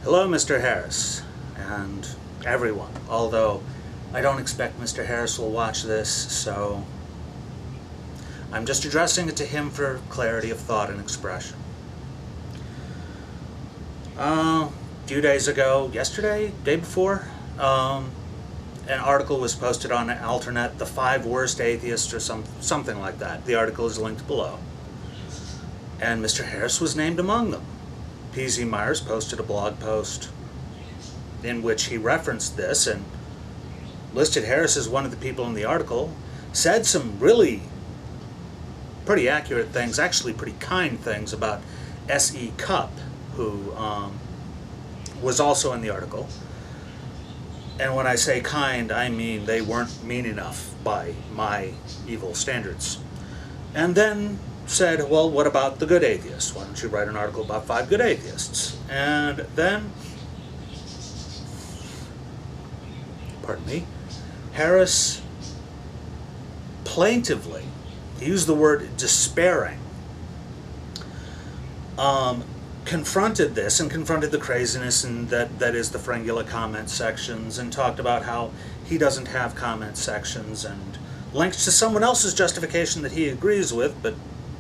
Hello, Mr. Harris, and everyone, although I don't expect Mr. Harris will watch this, so I'm just addressing it to him for clarity of thought and expression. A few days ago, yesterday, day before, an article was posted on Alternet, the 5 worst atheists or something like that. The article is linked below. And Mr. Harris was named among them. P.Z. Myers posted a blog post in which he referenced this and listed Harris as one of the people in the article, said some really pretty accurate things, actually pretty kind things about S.E. Cupp, who was also in the article. And when I say kind, I mean they weren't mean enough by my evil standards. And then said, well, what about the good atheists? Why don't you write an article about 5 good atheists? And then, pardon me, Harris plaintively, he used the word despairing, confronted this and confronted the craziness and that is the Frangula comment sections, and talked about how he doesn't have comment sections, and linked to someone else's justification that he agrees with, but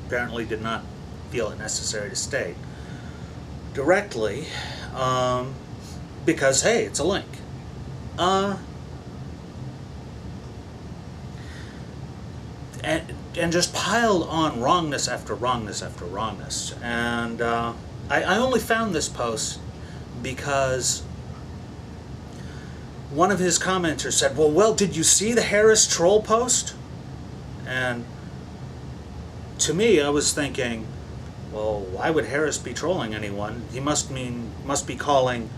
apparently did not feel it necessary to state directly, because, hey, it's a link. And just piled on wrongness after wrongness after wrongness. And I only found this post because one of his commenters said, well, did you see the Harris troll post? And to me, I was thinking, well, why would Harris be trolling anyone? He must be calling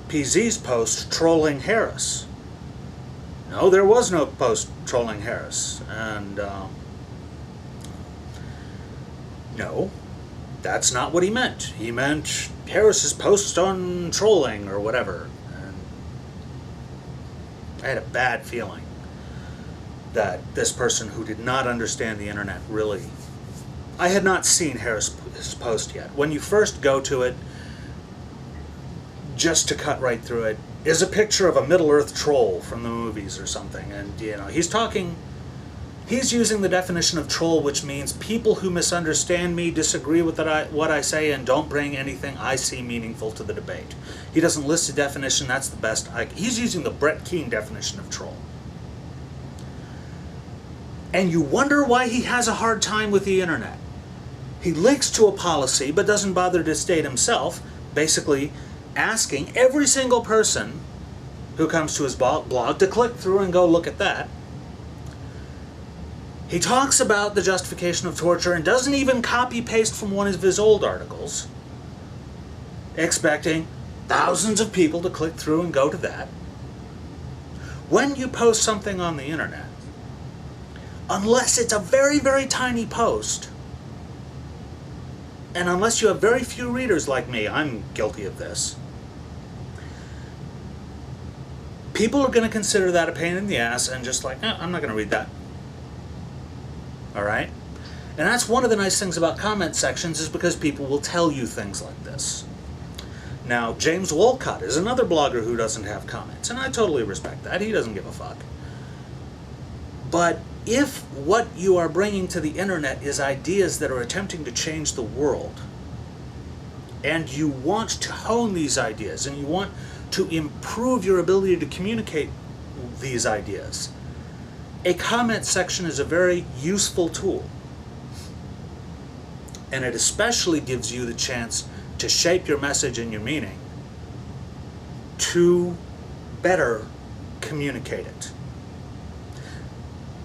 PZ's post trolling Harris. No, there was no post trolling Harris. And no, that's not what he meant. He meant Harris's post on trolling or whatever. And I had a bad feeling that this person who did not understand the internet really... I had not seen Harris's post yet. When you first go to it, just to cut right through it, is a picture of a Middle-earth troll from the movies or something. And, he's using the definition of troll, which means people who misunderstand me, disagree with what I say, and don't bring anything I see meaningful to the debate. He doesn't list a definition, that's the best. He's using the Brett Keane definition of troll. And you wonder why he has a hard time with the internet. He links to a policy, but doesn't bother to state himself, basically asking every single person who comes to his blog to click through and go look at that. He talks about the justification of torture and doesn't even copy-paste from one of his old articles, expecting thousands of people to click through and go to that. When you post something on the internet, unless it's a very, very tiny post, and unless you have very few readers like me, I'm guilty of this, people are going to consider that a pain in the ass and just like, I'm not going to read that. Alright? And that's one of the nice things about comment sections, is because people will tell you things like this. Now, James Wolcott is another blogger who doesn't have comments, and I totally respect that. He doesn't give a fuck. But if what you are bringing to the internet is ideas that are attempting to change the world, and you want to hone these ideas, and you want to improve your ability to communicate these ideas, a comment section is a very useful tool. And it especially gives you the chance to shape your message and your meaning to better communicate it,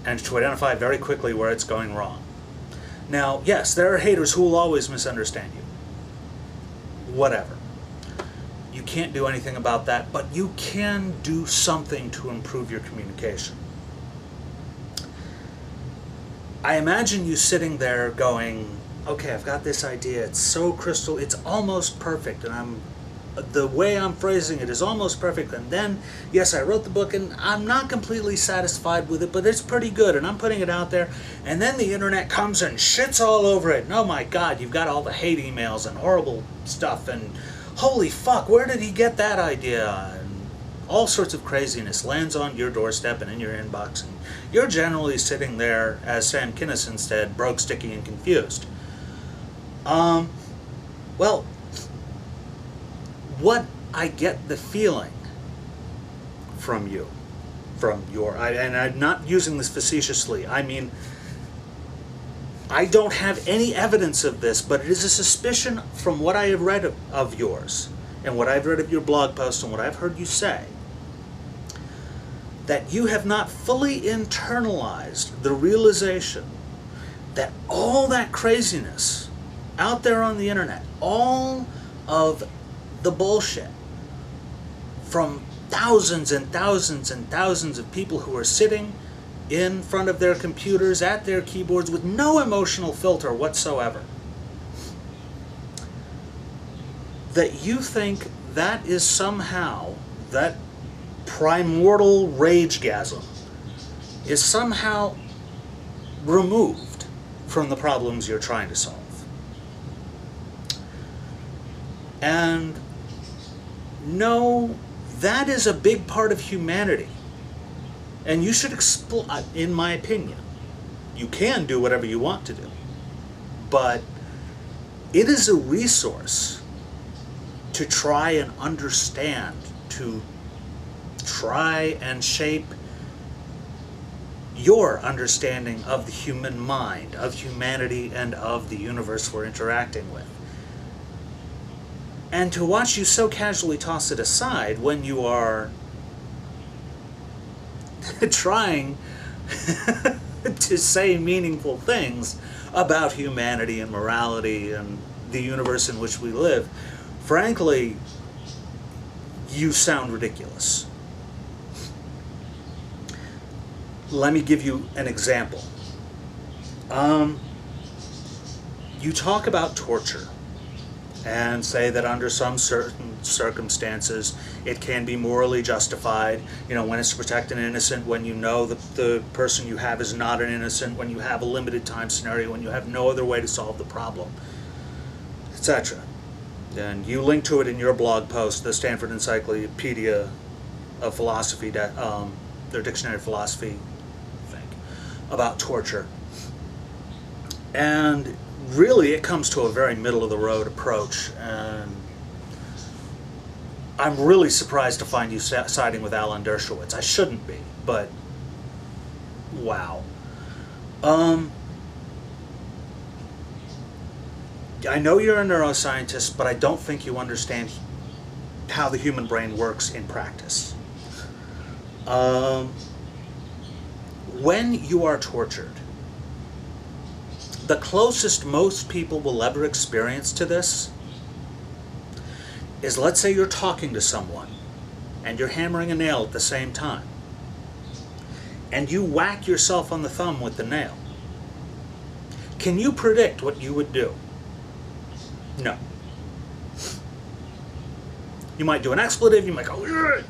and to identify very quickly where it's going wrong. Now, yes, there are haters who will always misunderstand you. Whatever. You can't do anything about that, but you can do something to improve your communication. I imagine you sitting there going, okay, I've got this idea, it's so crystal, it's almost perfect, and the way I'm phrasing it is almost perfect, and then, yes, I wrote the book, and I'm not completely satisfied with it, but it's pretty good, and I'm putting it out there, and then the internet comes and shits all over it, and oh my God, you've got all the hate emails and horrible stuff, and holy fuck, where did he get that idea? And all sorts of craziness lands on your doorstep and in your inbox, and you're generally sitting there, as Sam Kinison said, broke, sticky, and confused. Well, what I get the feeling from you, and I'm not using this facetiously, I mean, I don't have any evidence of this, but it is a suspicion from what I have read of yours, and what I've read of your blog posts, and what I've heard you say, that you have not fully internalized the realization that all that craziness out there on the internet, all of the bullshit from thousands and thousands and thousands of people who are sitting in front of their computers at their keyboards with no emotional filter whatsoever, that you think that is somehow, that primordial ragegasm is somehow removed from the problems you're trying to solve. And no, that is a big part of humanity. And you should explore, in my opinion, you can do whatever you want to do, but it is a resource to try and understand, to try and shape your understanding of the human mind, of humanity, and of the universe we're interacting with. And to watch you so casually toss it aside when you are trying to say meaningful things about humanity and morality and the universe in which we live, frankly, you sound ridiculous. Let me give you an example. You talk about torture and say that under some certain circumstances it can be morally justified, when it's to protect an innocent, when you know that the person you have is not an innocent, when you have a limited time scenario, when you have no other way to solve the problem, etc. And you link to it in your blog post, the Stanford Encyclopedia of Philosophy, their Dictionary of Philosophy, I think, about torture. And really, it comes to a very middle-of-the-road approach, and I'm really surprised to find you siding with Alan Dershowitz. I shouldn't be, but wow. I know you're a neuroscientist, but I don't think you understand how the human brain works in practice. When you are tortured, the closest most people will ever experience to this is, let's say you're talking to someone and you're hammering a nail at the same time, and you whack yourself on the thumb with the nail. Can you predict what you would do? No. You might do an expletive, you might go, "Ugh,"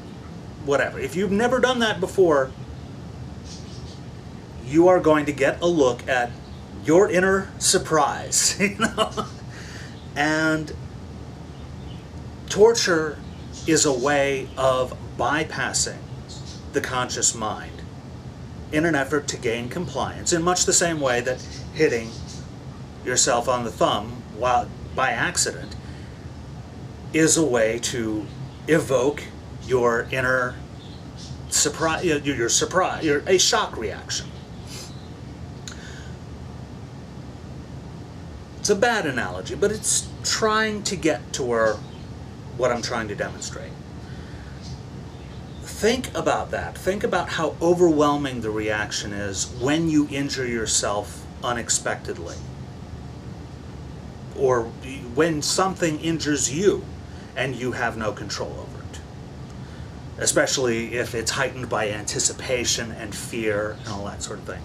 whatever. If you've never done that before, you are going to get a look at your inner surprise, And torture is a way of bypassing the conscious mind in an effort to gain compliance, in much the same way that hitting yourself on the thumb by accident is a way to evoke your inner surprise, a shock reaction. It's a bad analogy, but it's trying to get to what I'm trying to demonstrate. Think about that. Think about how overwhelming the reaction is when you injure yourself unexpectedly, or when something injures you and you have no control over it, especially if it's heightened by anticipation and fear and all that sort of thing.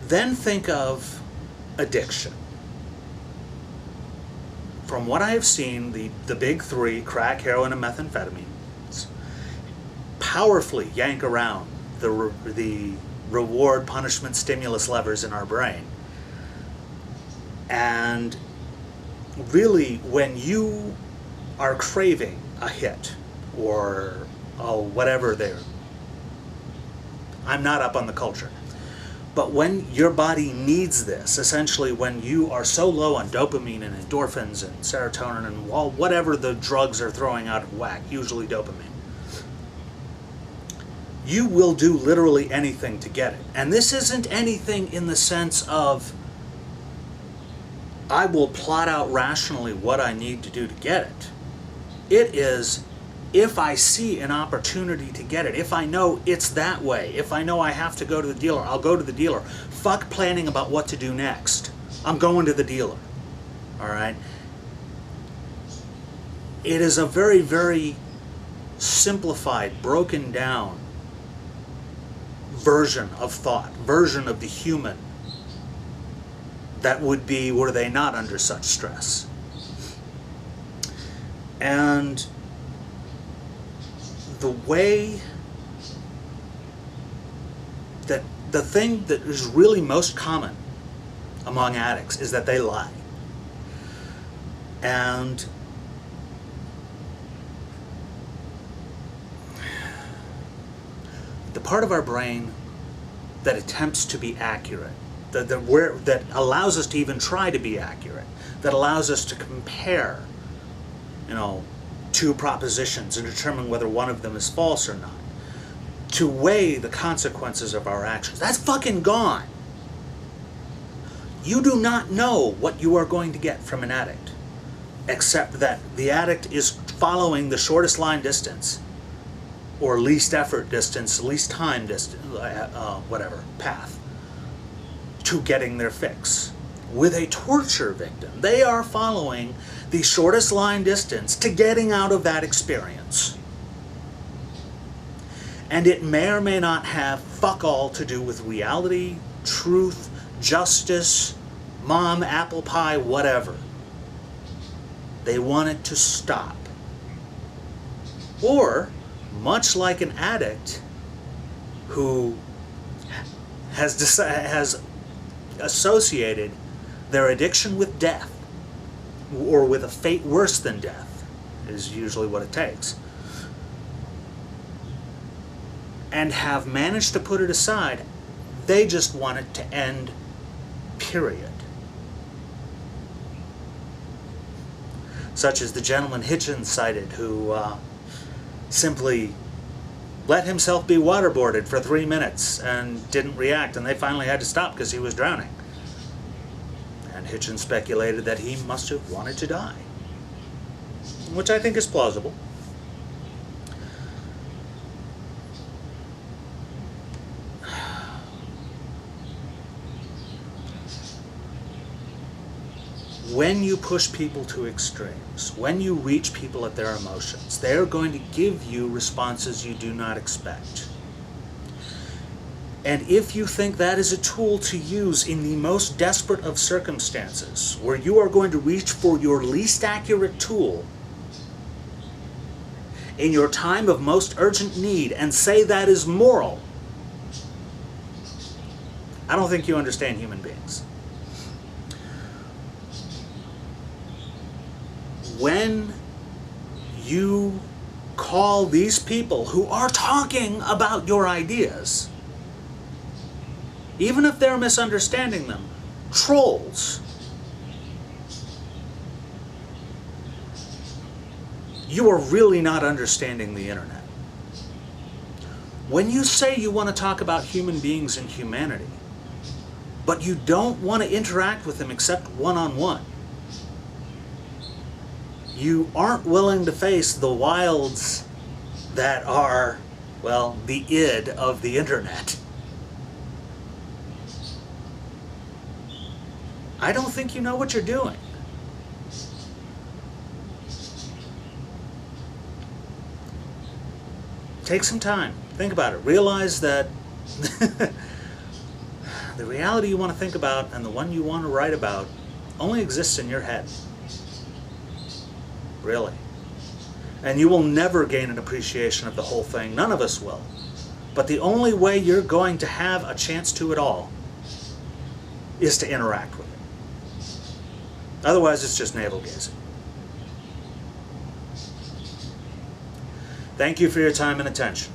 Then think of addiction. From what I have seen, the big three, crack, heroin, and methamphetamines, powerfully yank around the reward, punishment, stimulus levers in our brain. And really, when you are craving a hit or whatever I'm not up on the culture, but when your body needs this, essentially when you are so low on dopamine and endorphins and serotonin and whatever the drugs are throwing out of whack, usually dopamine, you will do literally anything to get it. And this isn't anything in the sense of I will plot out rationally what I need to do to get it. It is, if I see an opportunity to get it, if I know it's that way, if I know I have to go to the dealer, I'll go to the dealer. Fuck planning about what to do next. I'm going to the dealer. All right? It is a very, very simplified, broken down version of thought, version of the human that would be were they not under such stress. And the way that the thing that is really most common among addicts is that they lie. And the part of our brain that attempts to be accurate, that allows us to even try to be accurate, that allows us to compare, two propositions and determine whether one of them is false or not, to weigh the consequences of our actions, that's fucking gone. You do not know what you are going to get from an addict, except that the addict is following the shortest line distance, or least effort distance, least time distance, path, to getting their fix. With a torture victim, they are following the shortest line distance to getting out of that experience. And it may or may not have fuck all to do with reality, truth, justice, mom, apple pie, whatever. They want it to stop. Or, much like an addict who has associated their addiction with death, or with a fate worse than death, is usually what it takes, and have managed to put it aside, they just want it to end, period. Such as the gentleman Hitchens cited, who simply let himself be waterboarded for 3 minutes and didn't react, and they finally had to stop because he was drowning. And Hitchens speculated that he must have wanted to die, which I think is plausible. When you push people to extremes, when you reach people at their emotions, they're going to give you responses you do not expect. And if you think that is a tool to use in the most desperate of circumstances, where you are going to reach for your least accurate tool in your time of most urgent need and say that is moral, I don't think you understand human beings. When you call these people who are talking about your ideas, even if they're misunderstanding them, trolls, you are really not understanding the internet. When you say you want to talk about human beings and humanity, but you don't want to interact with them except one-on-one, you aren't willing to face the wilds that are, well, the id of the internet. I don't think you know what you're doing. Take some time. Think about it. Realize that the reality you want to think about and the one you want to write about only exists in your head. Really. And you will never gain an appreciation of the whole thing. None of us will. But the only way you're going to have a chance to at all is to interact with it. Otherwise, it's just navel-gazing. Thank you for your time and attention.